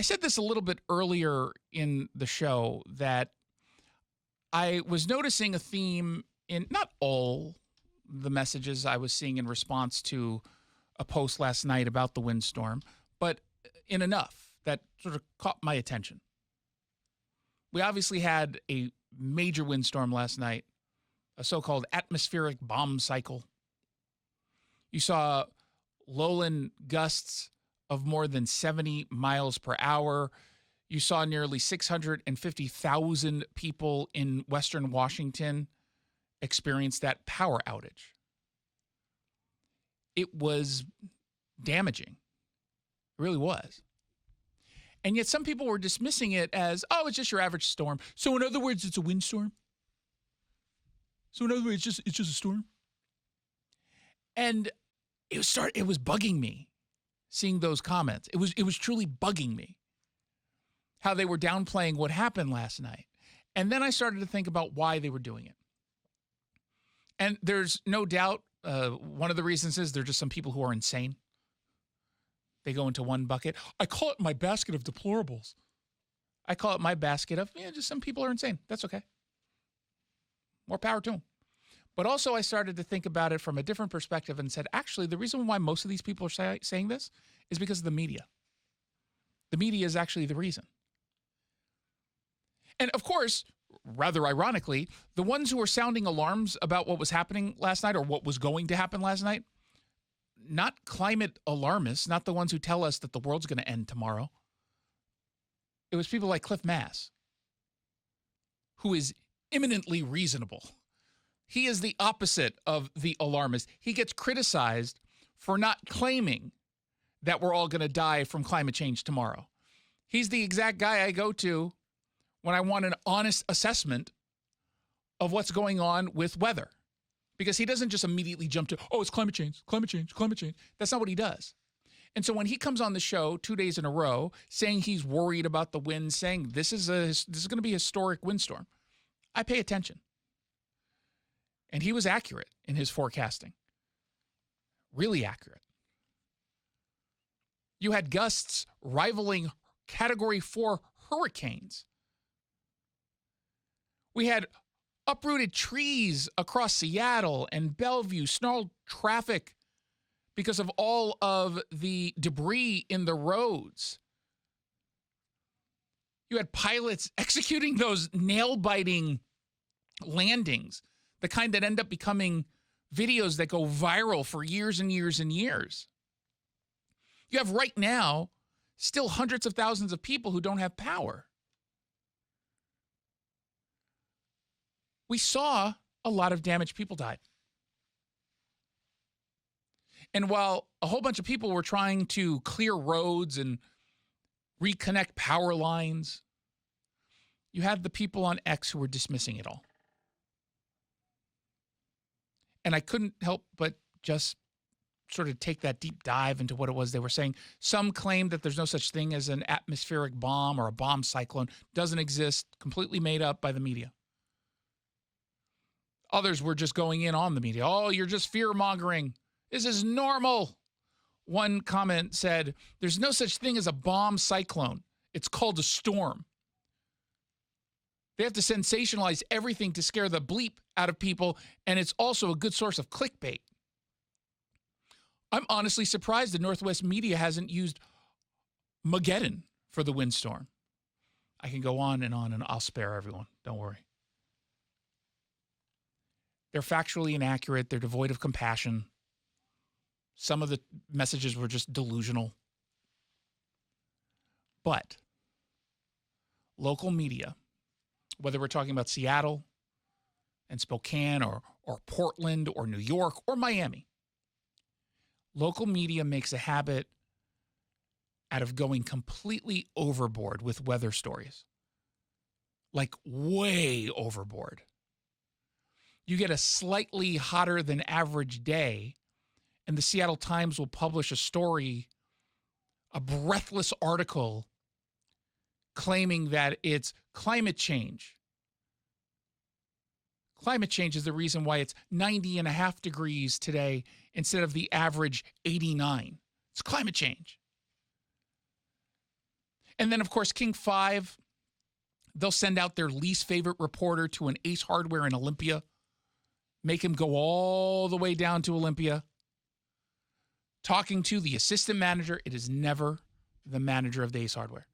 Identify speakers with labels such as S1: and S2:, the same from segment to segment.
S1: said this a little bit earlier in the show that I was noticing a theme in not all the messages I was seeing in response to a post last night about the windstorm, but in enough that sort of caught my attention. We obviously had a major windstorm last night, a so-called atmospheric bomb cycle. You saw lowland gusts of more than 70 miles per hour. You saw nearly 650,000 people in Western Washington experience that power outage. It was damaging. It really was. And yet some people were dismissing it as, oh, it's just your average storm. So in other words, it's a windstorm. So in other words, it's just a storm. And it was bugging me seeing those comments. It was truly bugging me how they were downplaying what happened last night. And then I started to think about why they were doing it. And there's no doubt one of the reasons is they're just some people who are insane. They go into one bucket. I call it my basket of deplorables. I call it my basket of, just some people are insane. That's okay. More power to them. But also I started to think about it from a different perspective and said, actually, the reason why most of these people are saying this is because of the media. The media is actually the reason. And of course, rather ironically, the ones who were sounding alarms about what was happening last night or what was going to happen last night, not climate alarmists, not the ones who tell us that the world's going to end tomorrow. It was people like Cliff Mass, who is eminently reasonable. He is the opposite of the alarmist. He gets criticized for not claiming that we're all going to die from climate change tomorrow. He's the exact guy I go to when I want an honest assessment of what's going on with weather. Because he doesn't just immediately jump to, oh, it's climate change, climate change, climate change. That's not what he does. And so when he comes on the show 2 days in a row saying he's worried about the wind, saying this is going to be a historic windstorm, I pay attention. And he was accurate in his forecasting. Really accurate. You had gusts rivaling Category 4 hurricanes. We had uprooted trees across Seattle and Bellevue, snarled traffic because of all of the debris in the roads. You had pilots executing those nail-biting landings, the kind that end up becoming videos that go viral for years and years and years. You have right now still hundreds of thousands of people who don't have power. We saw a lot of damaged people died. And while a whole bunch of people were trying to clear roads and reconnect power lines, you had the people on X who were dismissing it all. And I couldn't help but just sort of take that deep dive into what it was they were saying. Some claimed that there's no such thing as an atmospheric bomb or a bomb cyclone. Doesn't exist, completely made up by the media. Others were just going in on the media. Oh, you're just fear-mongering. This is normal. One comment said, there's no such thing as a bomb cyclone. It's called a storm. They have to sensationalize everything to scare the bleep out of people, and it's also a good source of clickbait. I'm honestly surprised the Northwest media hasn't used Mageddon for the windstorm. I can go on, and I'll spare everyone. Don't worry. They're factually inaccurate. They're devoid of compassion. Some of the messages were just delusional. But local media, whether we're talking about Seattle and Spokane or Portland or New York or Miami, local media makes a habit out of going completely overboard with weather stories. Like way overboard. You get a slightly hotter than average day, and the Seattle Times will publish a story, a breathless article claiming that it's climate change. Climate change is the reason why it's 90.5 degrees today instead of the average 89. It's climate change. And then, of course, King 5, they'll send out their least favorite reporter to an Ace Hardware in Olympia, make him go all the way down to Olympia, talking to the assistant manager. It is never the manager of the Ace Hardware.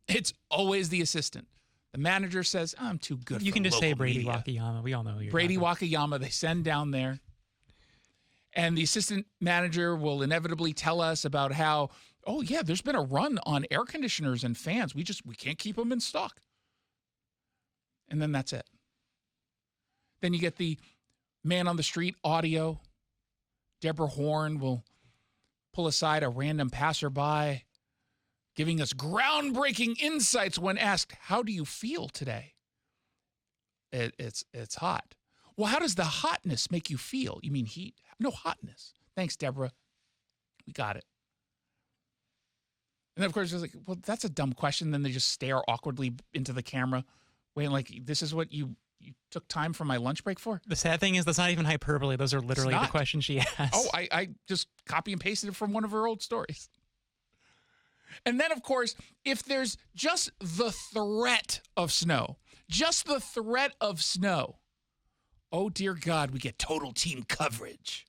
S1: It's always the assistant. The manager says, I'm too good for
S2: You can just say Brady
S1: media.
S2: Wakayama. We all know who you're
S1: Brady
S2: talking
S1: Wakayama, they send down there. And the assistant manager will inevitably tell us about how, oh, yeah, there's been a run on air conditioners and fans. We can't keep them in stock. And then that's it. Then you get the man on the street audio. Deborah Horn will pull aside a random passerby, giving us groundbreaking insights when asked, how do you feel today? It's hot. Well, how does the hotness make you feel? You mean heat? No hotness. Thanks, Deborah. We got it. And then, of course, it's like, well, that's a dumb question. Then they just stare awkwardly into the camera, waiting like, this is what you took time from my lunch break for?
S2: The sad thing is that's not even hyperbole. Those are literally the questions she asked.
S1: Oh, I just copy and pasted it from one of her old stories. And then, of course, if there's just the threat of snow, oh, dear God, we get total team coverage.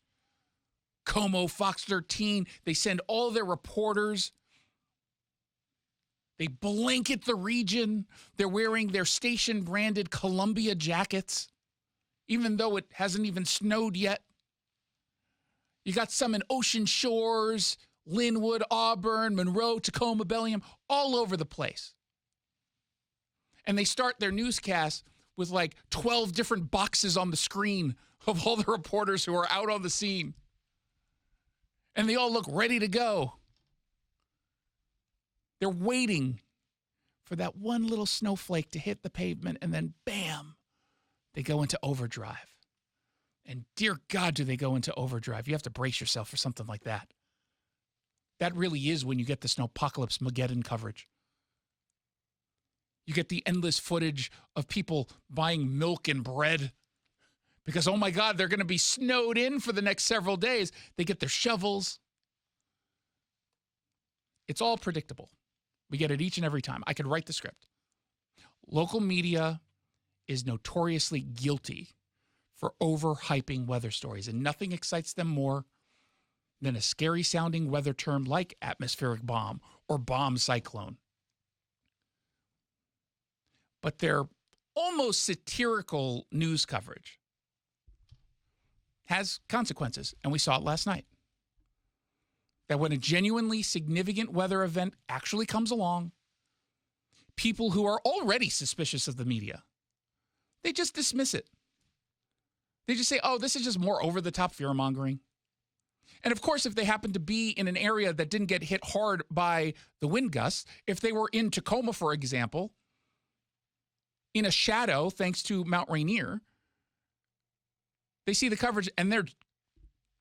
S1: Como, Fox 13, they send all their reporters. They blanket the region. They're wearing their station-branded Columbia jackets, even though it hasn't even snowed yet. You got some in Ocean Shores, Linwood, Auburn, Monroe, Tacoma, Bellingham, all over the place. And they start their newscast with like 12 different boxes on the screen of all the reporters who are out on the scene. And they all look ready to go. They're waiting for that one little snowflake to hit the pavement, and then bam, they go into overdrive. And dear God, do they go into overdrive. You have to brace yourself for something like that. That really is when you get the snowpocalypse Mageddon coverage. You get the endless footage of people buying milk and bread because, oh my God, they're going to be snowed in for the next several days. They get their shovels. It's all predictable. We get it each and every time. I could write the script. Local media is notoriously guilty for overhyping weather stories, and nothing excites them more than a scary-sounding weather term like atmospheric bomb or bomb cyclone. But their almost satirical news coverage has consequences, and we saw it last night. That when a genuinely significant weather event actually comes along, people who are already suspicious of the media, they just dismiss it. They just say, oh, this is just more over-the-top fear-mongering. And of course, if they happen to be in an area that didn't get hit hard by the wind gusts, if they were in Tacoma, for example, in a shadow thanks to Mount Rainier, they see the coverage and they're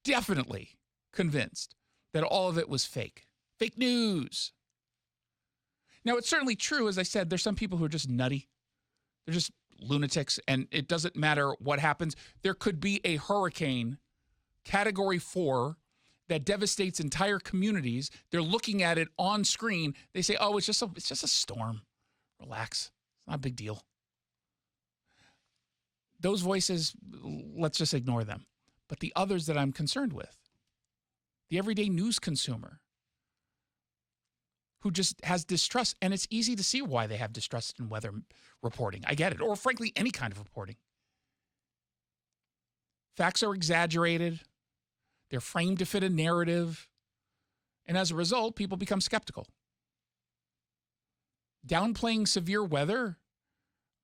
S1: definitely convinced that all of it was fake. Fake news. Now, it's certainly true, as I said, there's some people who are just nutty. They're just lunatics, and it doesn't matter what happens. There could be a hurricane, Category 4, that devastates entire communities. They're looking at it on screen. They say, oh, it's just a storm. Relax. It's not a big deal. Those voices, let's just ignore them. But the others that I'm concerned with, the everyday news consumer who just has distrust, and it's easy to see why they have distrust in weather reporting. I get it. Or frankly, any kind of reporting. Facts are exaggerated. They're framed to fit a narrative. And as a result, people become skeptical. Downplaying severe weather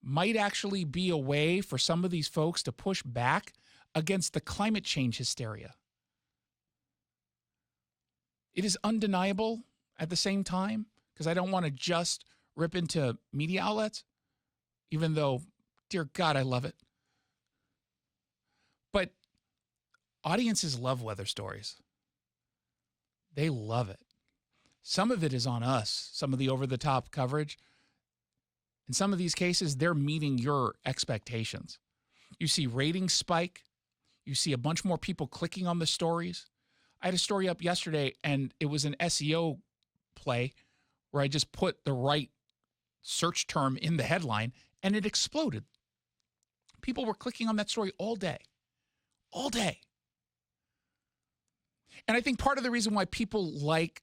S1: might actually be a way for some of these folks to push back against the climate change hysteria. It is undeniable at the same time, because I don't want to just rip into media outlets, even though, dear God, I love it. But audiences love weather stories. They love it. Some of it is on us, some of the over-the-top coverage. In some of these cases, they're meeting your expectations. You see ratings spike. You see a bunch more people clicking on the stories. I had a story up yesterday, and it was an SEO play where I just put the right search term in the headline and it exploded. People were clicking on that story all day. All day. And I think part of the reason why people like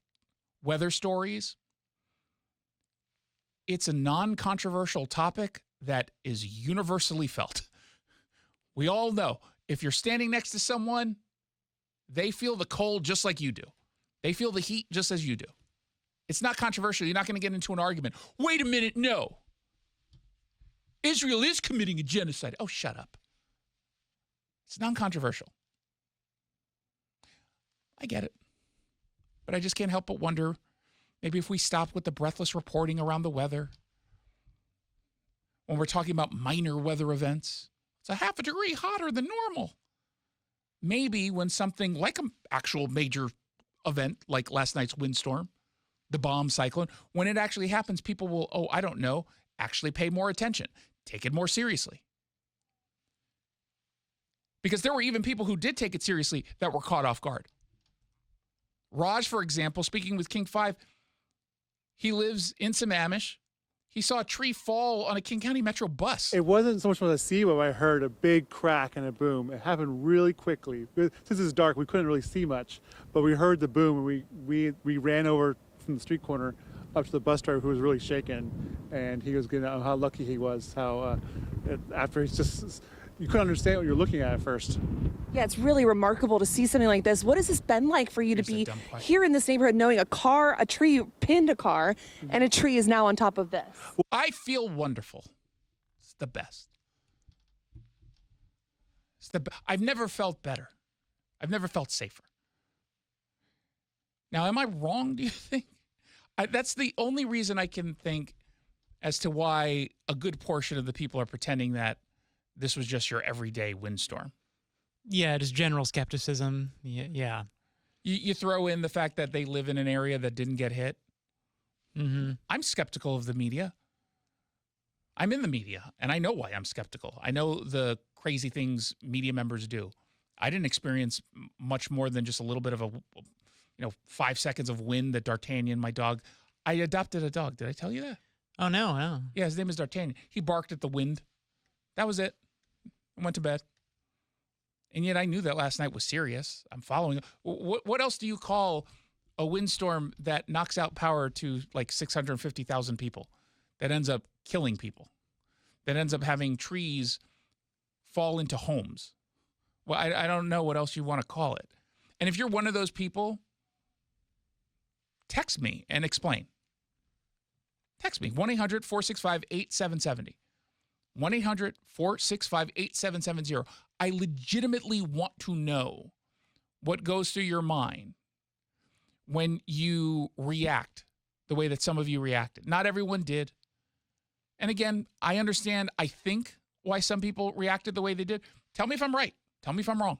S1: weather stories, it's a non-controversial topic that is universally felt. We all know if you're standing next to someone, they feel the cold just like you do. They feel the heat just as you do. It's not controversial. You're not going to get into an argument. Wait a minute, no. Israel is committing a genocide. Oh, shut up. It's non-controversial. I get it. But I just can't help but wonder, maybe if we stopped with the breathless reporting around the weather, when we're talking about minor weather events, it's a half a degree hotter than normal. Maybe when something like an actual major event, like last night's windstorm, the bomb cyclone, when it actually happens, people will, I don't know, actually pay more attention, take it more seriously. Because there were even people who did take it seriously that were caught off guard. Raj, for example, speaking with King 5, he lives in Sammamish. He saw a tree fall on a King County Metro bus.
S3: It wasn't so much from the sea, but I heard a big crack and a boom. It happened really quickly. Since it's dark, we couldn't really see much, but we heard the boom, and we ran over from the street corner up to the bus driver, who was really shaken, and he was getting how lucky he was. After he's just, you couldn't understand what you're looking at first.
S4: Yeah, it's really remarkable to see something like this. What has this been like for you to be here in this neighborhood, knowing a tree pinned a car, and a tree is now on top of this?
S1: I feel wonderful. It's the best. I've never felt better. I've never felt safer. Now, am I wrong, do you think? That's the only reason I can think as to why a good portion of the people are pretending that this was just your everyday windstorm.
S2: Yeah, just general skepticism. Yeah.
S1: You throw in the fact that they live in an area that didn't get hit.
S2: Mm-hmm.
S1: I'm skeptical of the media. I'm in the media, and I know why I'm skeptical. I know the crazy things media members do. I didn't experience much more than just a little bit of 5 seconds of wind that D'Artagnan, my dog, I adopted a dog. Did I tell you that?
S2: Oh, no.
S1: Yeah, his name is D'Artagnan. He barked at the wind. That was it. I went to bed. And yet I knew that last night was serious. I'm following. What else do you call a windstorm that knocks out power to like 650,000 people, that ends up killing people, that ends up having trees fall into homes? Well, I don't know what else you want to call it. And if you're one of those people, text me and explain. Text me, 1-800-465-8770. 1-800-465-8770. I legitimately want to know what goes through your mind when you react the way that some of you reacted. Not everyone did. And again, I understand, I think, why some people reacted the way they did. Tell me if I'm right. Tell me if I'm wrong.